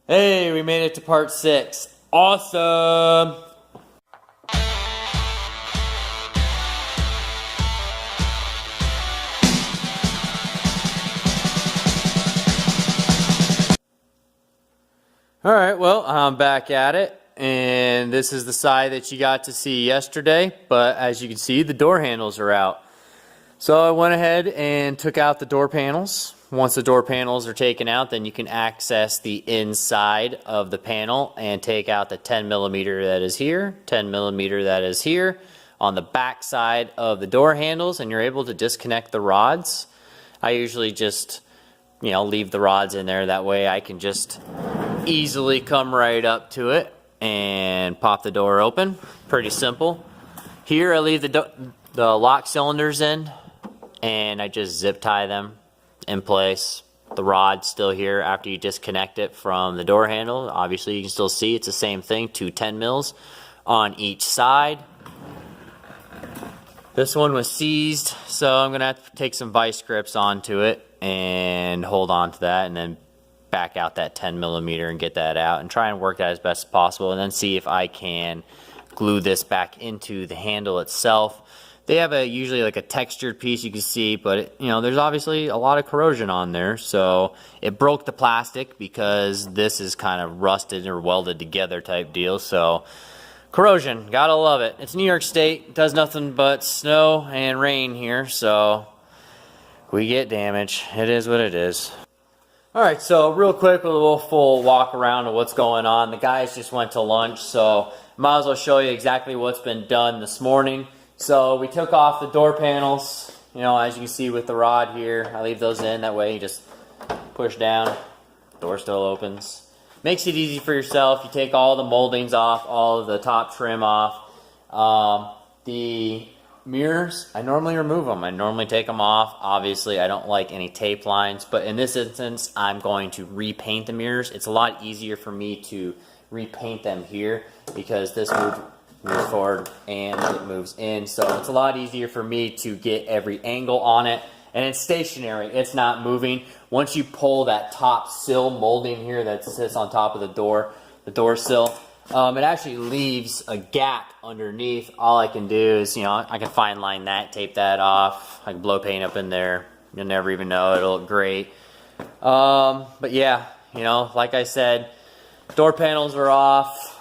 Hey, we made it to part 6. Awesome! Alright, well, I'm back at it, and this is the side that you got to see yesterday, but as you can see, the door handles are out. So I went ahead and took out the door panels. Once the door panels are taken out, then you can access the inside of the panel and take out the 10mm that is here, 10mm that is here on the back side of the door handles, and you're able to disconnect the rods. I usually just, leave the rods in there. That way I can just easily come right up to it and pop the door open. Pretty simple. Here I leave the lock cylinders in, and I just zip tie them in place. The rod's still here after you disconnect it from the door handle. Obviously you can still see it's the same thing, 2 10mm on each side. This one was seized, so I'm gonna have to take some vice grips onto it and hold on to that, and then back out that 10mm and get that out and try and work that as best as possible, and then see if I can glue this back into the handle itself. They have usually like a textured piece you can see, but there's obviously a lot of corrosion on there, so it broke the plastic because this is kind of rusted or welded together type deal. So corrosion, gotta love it. It's New York State, does nothing but snow and rain here, so we get damage. It is what it is. Alright, so real quick, a little full walk around of what's going on. The guys just went to lunch, so might as well show you exactly what's been done this morning. So we took off the door panels, as you can see with the rod here. I leave those in, that way you just push down, door still opens. Makes it easy for yourself. You take all the moldings off, all of the top trim off. The mirrors, I normally remove them. I normally take them off. Obviously, I don't like any tape lines, but in this instance, I'm going to repaint the mirrors. It's a lot easier for me to repaint them here because this moves forward and it moves in, so it's a lot easier for me to get every angle on it, and it's stationary, it's not moving. Once you pull that top sill molding here that sits on top of the door sill, it actually leaves a gap underneath. All I can do is, I can fine line that, tape that off, I can blow paint up in there, you'll never even know, it'll look great. But yeah, like I said, door panels are off.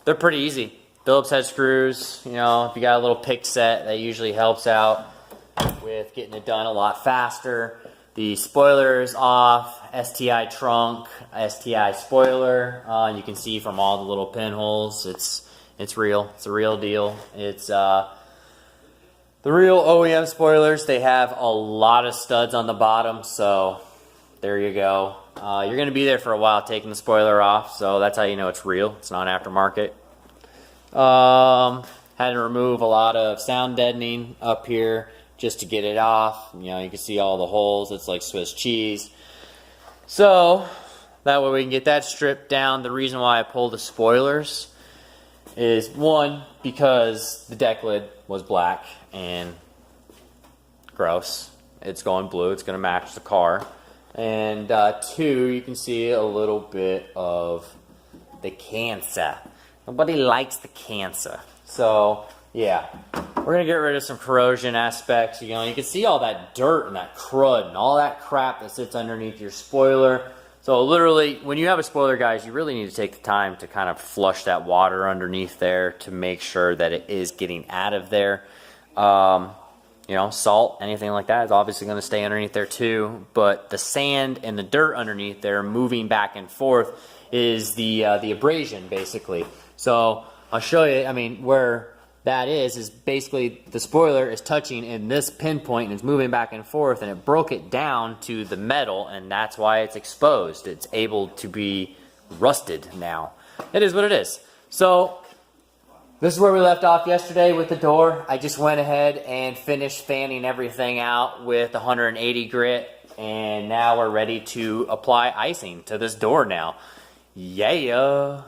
They're pretty easy. Phillips head screws, if you got a little pick set, that usually helps out with getting it done a lot faster. The spoiler is off, STI trunk, STI spoiler. You can see from all the little pinholes, it's real. It's a real deal. It's the real OEM spoilers. They have a lot of studs on the bottom, so there you go. You're going to be there for a while taking the spoiler off, so that's how you know it's real. It's not aftermarket. Had to remove a lot of sound deadening up here just to get it off. You can see all the holes. It's like Swiss cheese. So that way we can get that stripped down. The reason why I pulled the spoilers is, one, because the deck lid was black and gross. It's going blue. It's going to match the car. And 2, you can see a little bit of the cancer. Nobody likes the cancer. So yeah, we're gonna get rid of some corrosion aspects. You can see all that dirt and that crud and all that crap that sits underneath your spoiler. So literally, when you have a spoiler, guys, you really need to take the time to kind of flush that water underneath there to make sure that it is getting out of there. Salt, anything like that is obviously going to stay underneath there too, but the sand and the dirt underneath there moving back and forth is the abrasion, basically. So I'll show you, where that is basically the spoiler is touching in this pinpoint and it's moving back and forth, and it broke it down to the metal, and that's why it's exposed. It's able to be rusted now. It is what it is. So this is where we left off yesterday with the door. I just went ahead and finished fanning everything out with 180 grit, and now we're ready to apply icing to this door now. Yeah.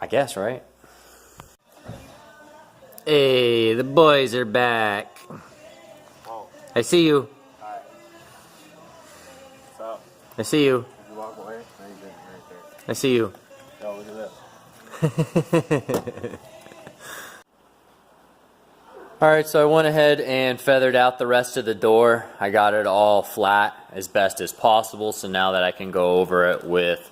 I guess, right? Hey, the boys are back. I see you. Alright. Stop. I see you. Did you walk away? No, you didn't. Right there. I see you. Oh, look at this. Alright, so I went ahead and feathered out the rest of the door. I got it all flat as best as possible, so now that I can go over it with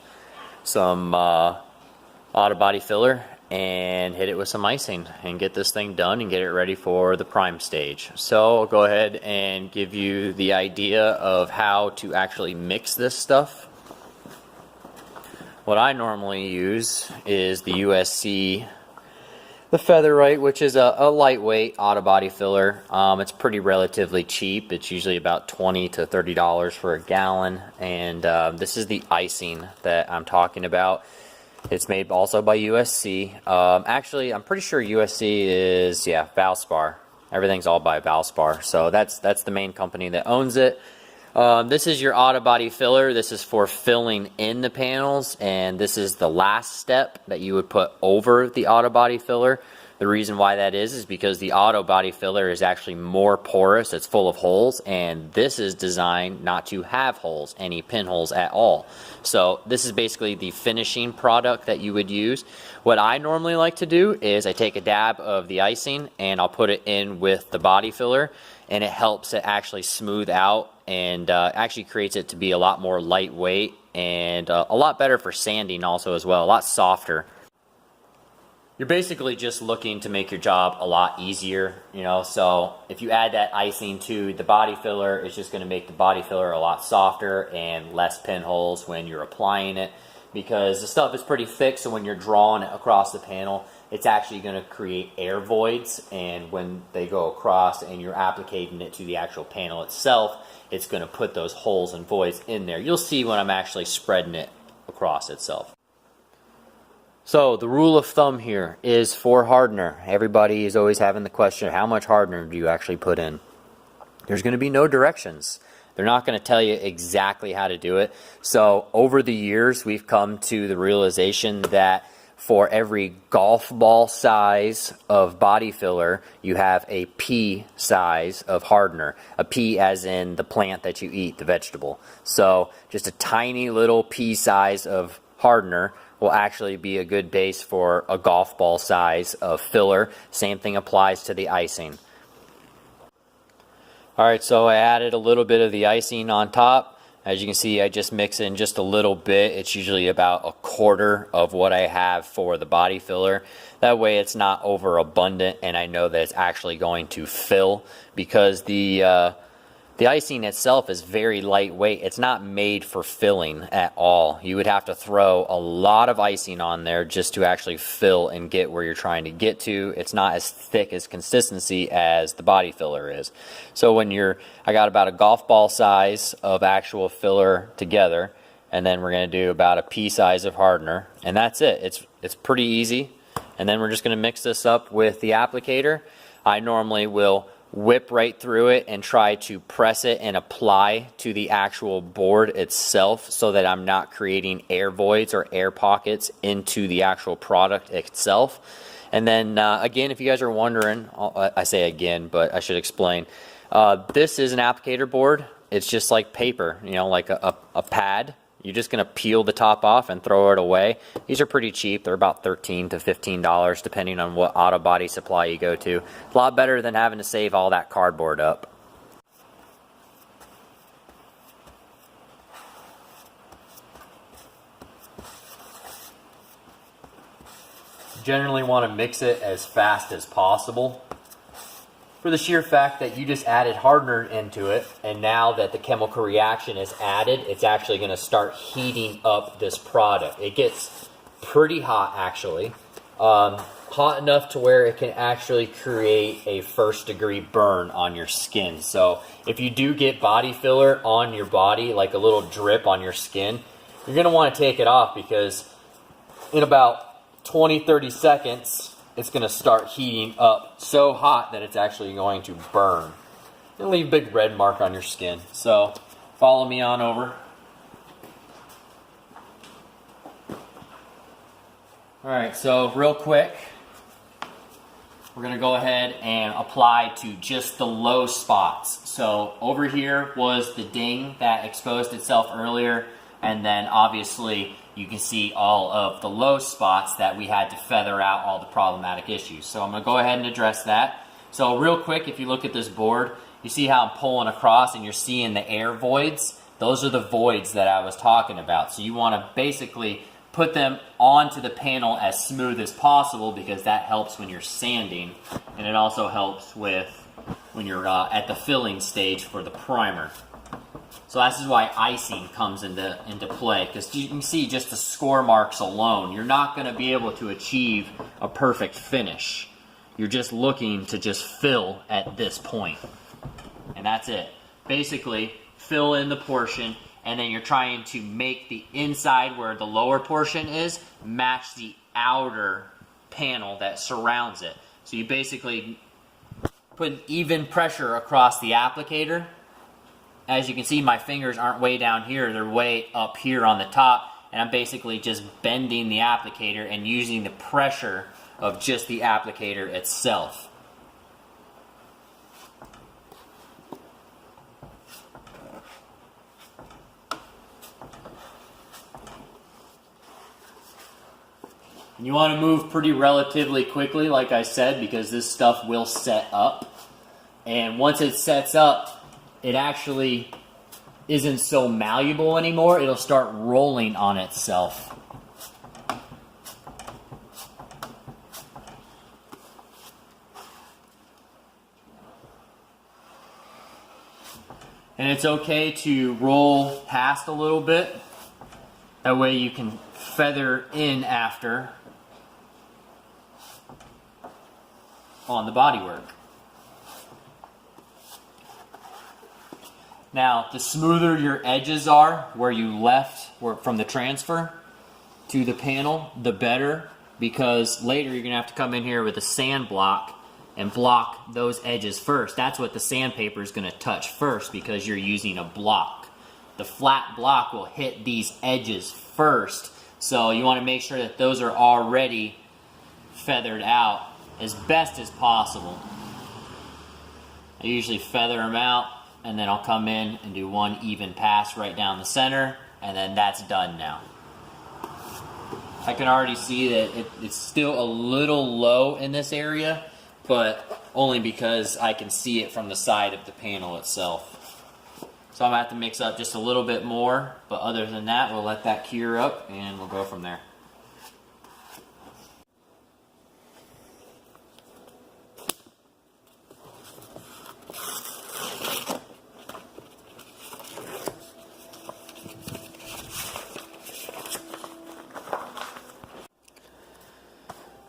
some auto body filler and hit it with some icing and get this thing done and get it ready for the prime stage. So I'll go ahead and give you the idea of how to actually mix this stuff. What I normally use is the USC, the Featherite, which is a lightweight auto body filler. It's pretty relatively cheap. It's usually about $20 to $30 for a gallon. And this is the icing that I'm talking about. It's made also by USC. Actually, I'm pretty sure USC is, yeah, Valspar. Everything's all by Valspar. So that's the main company that owns it. This is your auto body filler. This is for filling in the panels, and this is the last step that you would put over the auto body filler. The reason why that is because the auto body filler is actually more porous. It's full of holes, and this is designed not to have holes, any pinholes at all. So this is basically the finishing product that you would use. What I normally like to do is I take a dab of the icing and I'll put it in with the body filler, and it helps it actually smooth out and actually creates it to be a lot more lightweight and a lot better for sanding also as well, a lot softer. You're basically just looking to make your job a lot easier, you know, so if you add that icing to the body filler, it's just going to make the body filler a lot softer and less pinholes when you're applying it, because the stuff is pretty thick, so when you're drawing it across the panel, it's actually going to create air voids, and when they go across and you're applicating it to the actual panel itself, it's going to put those holes and voids in there. You'll see when I'm actually spreading it across itself. So the rule of thumb here is for hardener. Everybody is always having the question, how much hardener do you actually put in? There's going to be no directions. They're not going to tell you exactly how to do it. So over the years, we've come to the realization that for every golf ball size of body filler, you have a pea size of hardener. A pea as in the plant that you eat, the vegetable. So just a tiny little pea size of hardener will actually be a good base for a golf ball size of filler. Same thing applies to the icing. Alright, so I added a little bit of the icing on top. As you can see, I just mix in just a little bit. It's usually about a quarter of what I have for the body filler. That way it's not overabundant and I know that it's actually going to fill, because the icing itself is very lightweight. It's not made for filling at all. You would have to throw a lot of icing on there just to actually fill and get where you're trying to get to. It's not as thick as consistency as the body filler is. So when I got about a golf ball size of actual filler together, and then we're going to do about a pea size of hardener, and that's it. It's pretty easy. And then we're just going to mix this up with the applicator. I normally will whip right through it and try to press it and apply to the actual board itself so that I'm not creating air voids or air pockets into the actual product itself. And then again, if you guys are wondering, I say again, but I should explain. This is an applicator board. It's just like paper, you know, like a pad. You're just going to peel the top off and throw it away. These are pretty cheap. They're about $13 to $15 depending on what auto body supply you go to. A lot better than having to save all that cardboard up. Generally want to mix it as fast as possible, for the sheer fact that you just added hardener into it, and now that the chemical reaction is added, it's actually going to start heating up this product. It gets pretty hot actually, hot enough to where it can actually create a first-degree burn on your skin. So if you do get body filler on your body, like a little drip on your skin, you're going to want to take it off, because in about 20-30 seconds, it's going to start heating up so hot that it's actually going to burn and leave a big red mark on your skin. So follow me on over. Alright, so real quick, we're gonna go ahead and apply to just the low spots. So over here was the ding that exposed itself earlier, and then obviously you can see all of the low spots that we had to feather out all the problematic issues. So I'm gonna go ahead and address that. So real quick, if you look at this board, you see how I'm pulling across and you're seeing the air voids? Those are the voids that I was talking about. So you wanna basically put them onto the panel as smooth as possible, because that helps when you're sanding, and it also helps with when you're at the filling stage for the primer. So this is why icing comes into play, because you can see just the score marks alone, you're not going to be able to achieve a perfect finish. You're just looking to just fill at this point, and that's it. Basically, fill in the portion, and then you're trying to make the inside where the lower portion is match the outer panel that surrounds it. So you basically put even pressure across the applicator. As you can see, my fingers aren't way down here, they're way up here on the top, and I'm basically just bending the applicator and using the pressure of just the applicator itself. You want to move pretty relatively quickly, like I said, because this stuff will set up. And once it sets up, it actually isn't so malleable anymore. It'll start rolling on itself. And it's okay to roll past a little bit. That way you can feather in after on the bodywork. Now, the smoother your edges are where you left from the transfer to the panel, the better, because later you're going to have to come in here with a sand block and block those edges first. That's what the sandpaper is going to touch first, because you're using a block. The flat block will hit these edges first, so you want to make sure that those are already feathered out as best as possible. I usually feather them out, and then I'll come in and do one even pass right down the center, and then that's done now. I can already see that it's still a little low in this area, but only because I can see it from the side of the panel itself. So I'm going to have to mix up just a little bit more, but other than that, we'll let that cure up and we'll go from there.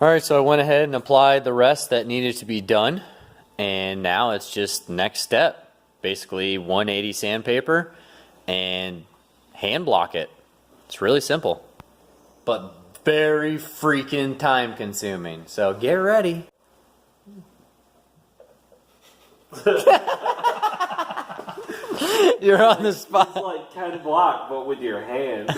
Alright, so I went ahead and applied the rest that needed to be done, and now it's just next step. Basically 180 sandpaper and hand block it. It's really simple, but very freaking time consuming. So get ready. You're on the spot. It's like 10 block, but with your hand.